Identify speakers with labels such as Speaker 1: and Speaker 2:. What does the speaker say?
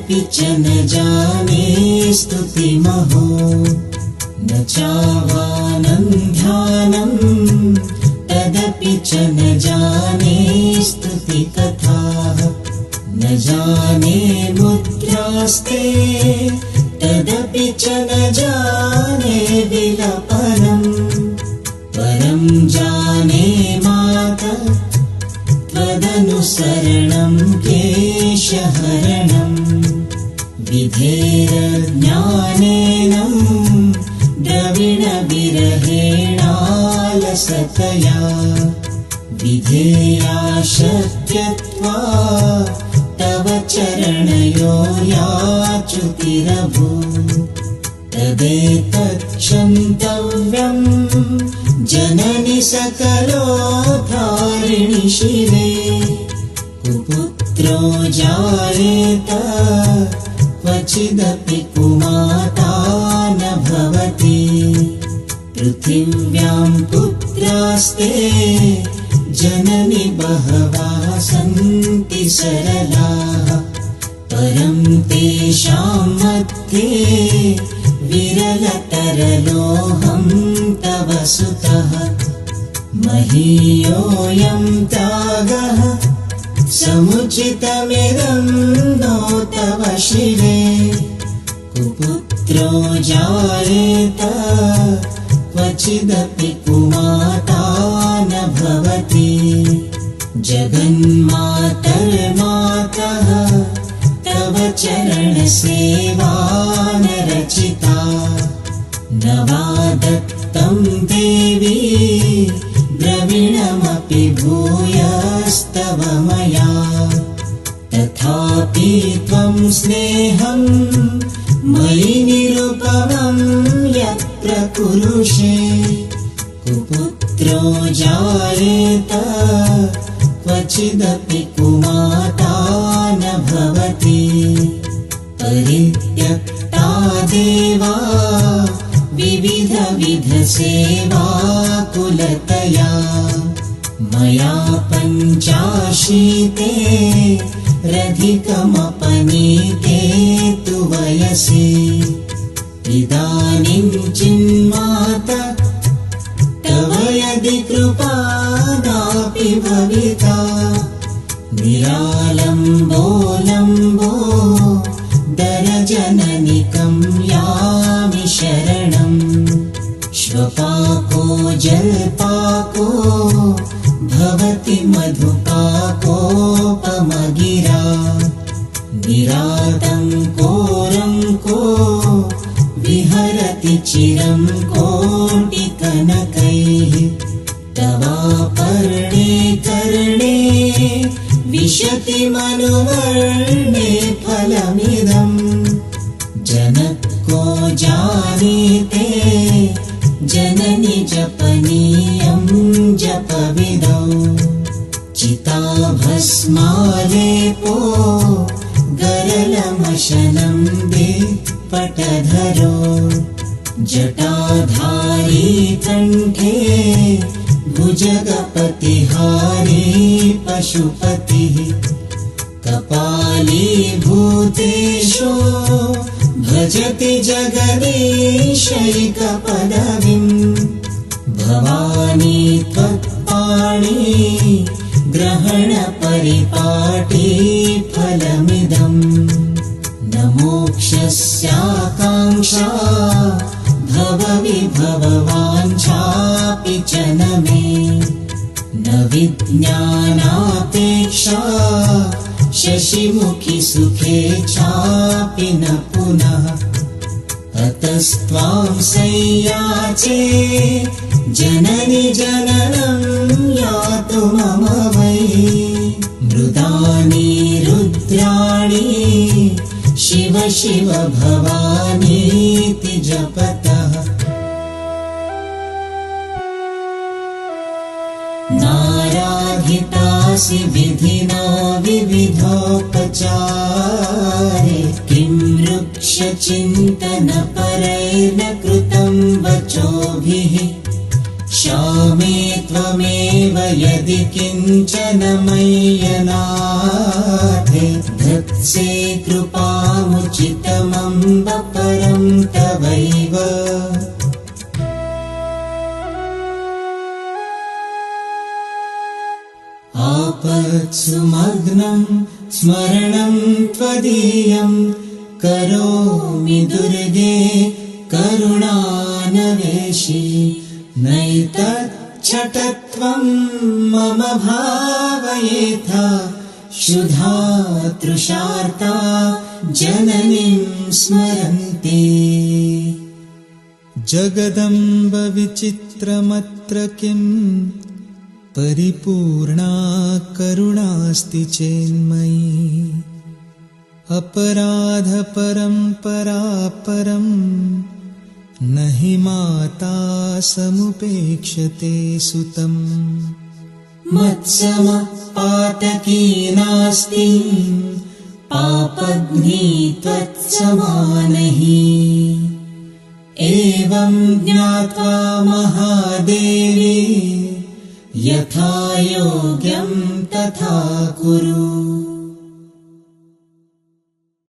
Speaker 1: तदपि च न जाने स्तुतिमहो न चावानं ध्यानं तदपि च न जाने स्तुतिकथाः न जाने मुद्रास्ते तदपि च न जाने विलपनम् परं जाने माता त्वदनुसरणं केशहरणं विधेरज्ञानेन द्रविणविरहेणालसतया विधेया शक्यत्वा तव चरणयोर्याच्युतिरभूत् तदेतच्छन्तव्यं जननि सकलोद्धारिणि शिवे कुपुत्रो जायेत क्वचिदपि कुमाता न भवति पृथिव्यां पुत्रास्ते जननि बहवः सन्ति सरलाः परं तेषां मध्ये विरलतरलोऽहं तव सुतः महीयोऽयं त्यागः समुचितमिदं नो तव शिवे कुपुत्रो जायेत क्वचिदपि कुमाता न भवति जगन्मातर्मातः तव चरणसेवा न रचिता न वा दत्तं देवी द्रविणमपि भूयस्तव मया तथापि त्वं स्नेहं मयि निरुपमं यत्र कुरुषे कुपुत्रो जायेत क्वचिदपि कुमाता न भवति परित्यक्ता देवा विविधसेवाकुलतया मया पञ्चाशीते रधिकमपनीते तु वयसि इदानीं चिन्माता तव यदि कृपादापि भविता निरालम्बो लम्बो दरजननिकं यामि शरणं श्वपाको जल्पाको भवति मधुपाकोपमगिरा निरातङ्कोरङ्को विहरति चिरं कोटिकनकैः तवापर्णे कर्णे विशति मनुवर्णे फलमिदं जनको जानीते जननि जपनीयं जपविदौ चिताभस्मालेपो गरलमशनं पटधरो जटाधारी कण्ठे भुजगपतिहारी पशुपतिः कपाली भूतेशो भजति जगदीशैकपदवीं भवानी त्वत्पाणि ग्रहणपरिपाटी फलमिदं न मोक्षस्याकाङ्क्षा भवविभववाञ्छापि च न मे न विज्ञानापेक्षा शशिमुखि सुखे चापि न पुनः अतस्त्वां संयाचे जननि जननं यातु मम वै मृदानि रुद्राणि शिव शिव भवानीति जपतः नाराधितासि विधिना विविधोपचारे किं वृक्षचिन्तनपरैर्न कृतं वचोभिः श्यामे त्वमेव यदि किञ्चन मय्यनाथे धत्से कृपामुचितमम्ब परं तवैव आपत्सुमग्नं स्मरणं त्वदीयं करोमि दुर्गे करुणानवेशी नैतच्छटत्वं मम भावयेथा क्षुधा तृषार्ता जननीं स्मरन्ति जगदम्ब विचित्रमत्र किम् परिपूर्णा करुणास्ति चेन्मयी अपराधपरम्परा परम् न हि माता समुपेक्षते सुतम् मत्समः पातकी नास्ति पापघ्नी त्वत्समानहि एवं ज्ञात्वा महादेवी यथा योग्यं तथा कुरु।